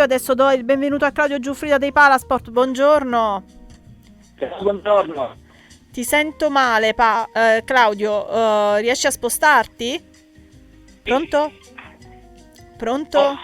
Io adesso do il benvenuto a Claudio Giuffrida dei Palasport. Buongiorno. Buongiorno. Ti sento male, Claudio. Riesci a spostarti? Pronto? Pronto?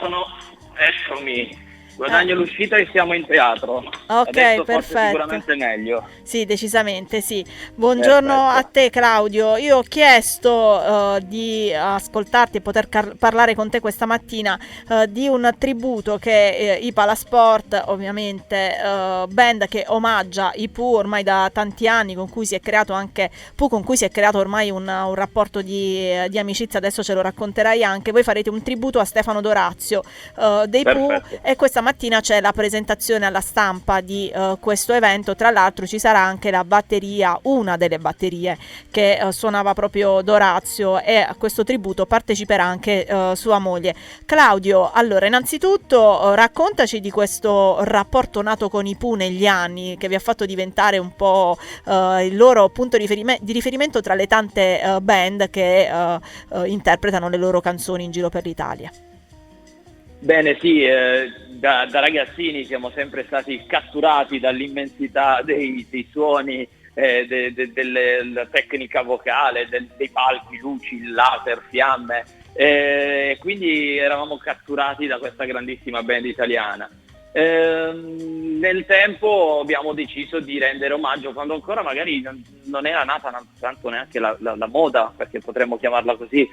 Eccomi. Guadagno l'uscita e siamo in teatro. Ok, adesso perfetto. Sicuramente meglio. Sì, decisamente sì. Buongiorno a te, Claudio. Io ho chiesto di ascoltarti e poter parlare con te questa mattina di un tributo che i Palasport, ovviamente band che omaggia i Pooh ormai da tanti anni, con cui si è creato anche Pooh, con cui si è creato ormai un rapporto di amicizia. Adesso ce lo racconterai anche. Voi farete un tributo a Stefano Dorazio dei Pooh, e questa mattina c'è la presentazione alla stampa di questo evento. Tra l'altro ci sarà anche la batteria, una delle batterie che suonava proprio Dorazio, e a questo tributo parteciperà anche sua moglie. Claudio, allora innanzitutto raccontaci di questo rapporto nato con i Pooh negli anni, che vi ha fatto diventare un po' il loro punto di riferimento tra le tante band che interpretano le loro canzoni in giro per l'Italia. Bene, sì, da ragazzini siamo sempre stati catturati dall'immensità dei suoni, della tecnica vocale, dei palchi, luci, laser, fiamme, quindi eravamo catturati da questa grandissima band italiana. Nel tempo abbiamo deciso di rendere omaggio, quando ancora magari non era nata tanto neanche la moda, perché potremmo chiamarla così,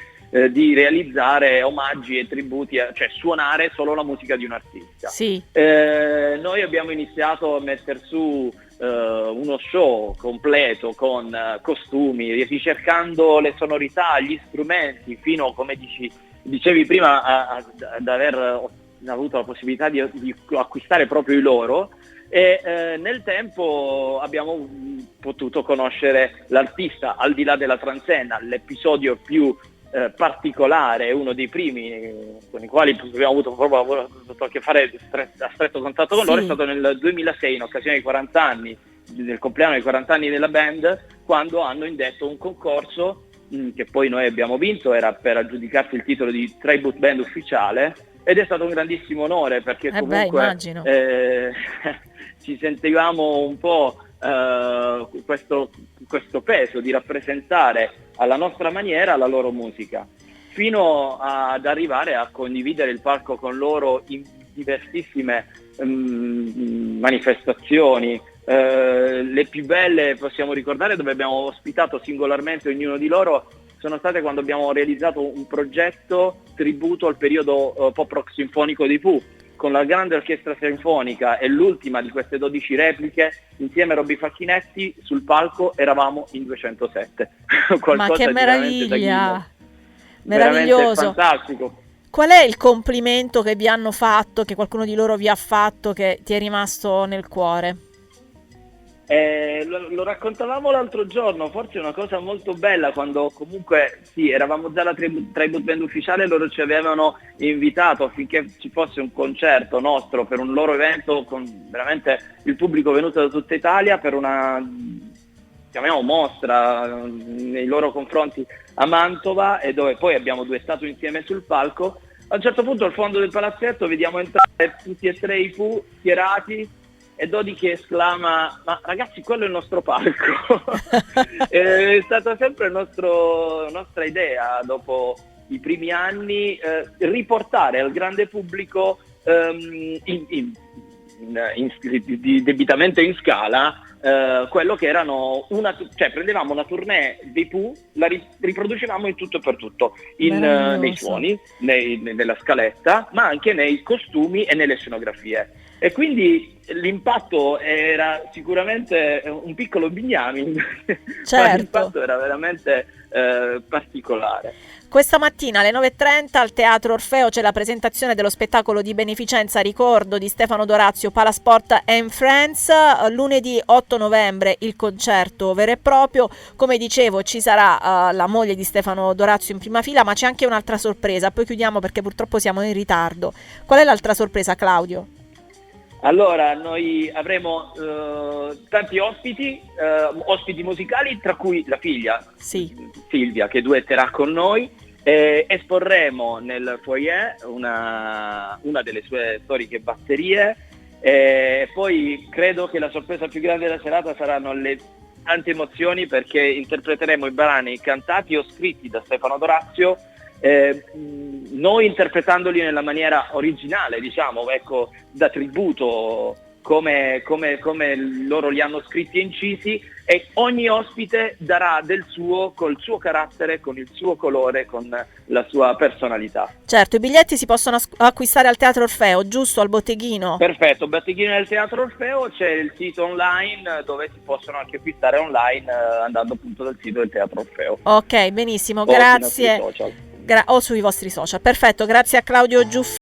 di realizzare omaggi e tributi, cioè suonare solo la musica di un artista. Sì. Noi abbiamo iniziato a mettere su uno show completo con costumi, ricercando le sonorità, gli strumenti, fino, come dicevi prima, ad aver avuto la possibilità di acquistare proprio i loro, e nel tempo abbiamo potuto conoscere l'artista al di là della transenna. L'episodio più particolare, uno dei primi con i quali abbiamo avuto proprio a che fare a stretto contatto con loro, è stato nel 2006, in occasione dei 40 anni, del compleanno dei 40 anni della band, quando hanno indetto un concorso che poi noi abbiamo vinto. Era per aggiudicarsi il titolo di Tribute Band ufficiale, ed è stato un grandissimo onore, perché comunque ci sentivamo un po' questo peso di rappresentare alla nostra maniera la loro musica, fino ad arrivare a condividere il palco con loro in diversissime manifestazioni. Le più belle possiamo ricordare, dove abbiamo ospitato singolarmente ognuno di loro, sono state quando abbiamo realizzato un progetto tributo al periodo pop rock sinfonico dei Pooh, con la grande orchestra sinfonica, e l'ultima di queste 12 repliche, insieme a Robby Facchinetti, sul palco eravamo in 207. Ma che meraviglia! Meraviglioso! Fantastico! Qual è il complimento che vi hanno fatto, che qualcuno di loro vi ha fatto, che ti è rimasto nel cuore? Lo raccontavamo l'altro giorno, forse una cosa molto bella, quando comunque sì, eravamo già la Tribute Band ufficiale, loro ci avevano invitato affinché ci fosse un concerto nostro per un loro evento, con veramente il pubblico venuto da tutta Italia, per una, chiamiamo, mostra nei loro confronti a Mantova, e dove poi abbiamo duettato insieme sul palco. A un certo punto al fondo del palazzetto vediamo entrare tutti e tre i Pooh schierati, e Dodi che esclama: ma ragazzi, quello è il nostro palco. È stata sempre nostra idea, dopo i primi anni, riportare al grande pubblico debitamente in scala quello che erano cioè prendevamo una tournée dei Pooh, la riproducevamo in tutto e per tutto, nei suoni, nella scaletta, ma anche nei costumi e nelle scenografie. E quindi l'impatto era sicuramente un piccolo Bignamin, certo. Ma l'impatto era veramente particolare. Questa mattina alle 9:30 al Teatro Orfeo c'è la presentazione dello spettacolo di beneficenza a ricordo di Stefano Dorazio, Palasport and Friends. Lunedì 8 novembre il concerto vero e proprio. Come dicevo, ci sarà la moglie di Stefano Dorazio in prima fila, ma c'è anche un'altra sorpresa. Poi chiudiamo perché purtroppo siamo in ritardo. Qual è l'altra sorpresa, Claudio? Allora, noi avremo tanti ospiti musicali, tra cui la figlia, Silvia, che duetterà con noi, Esporremo nel foyer una delle sue storiche batterie. Poi credo che la sorpresa più grande della serata saranno le tante emozioni, perché interpreteremo i brani cantati o scritti da Stefano Dorazio, noi interpretandoli nella maniera originale, diciamo, ecco, da tributo, come loro li hanno scritti e incisi, e ogni ospite darà del suo, col suo carattere, con il suo colore, con la sua personalità. Certo, i biglietti si possono acquistare al Teatro Orfeo, giusto? Al botteghino? Perfetto, botteghino del Teatro Orfeo, c'è il sito online dove si possono anche acquistare online, andando appunto dal sito del Teatro Orfeo. Ok, benissimo, O sui grazie. nostri social. O sui vostri social. Perfetto, grazie a Claudio Giuffini.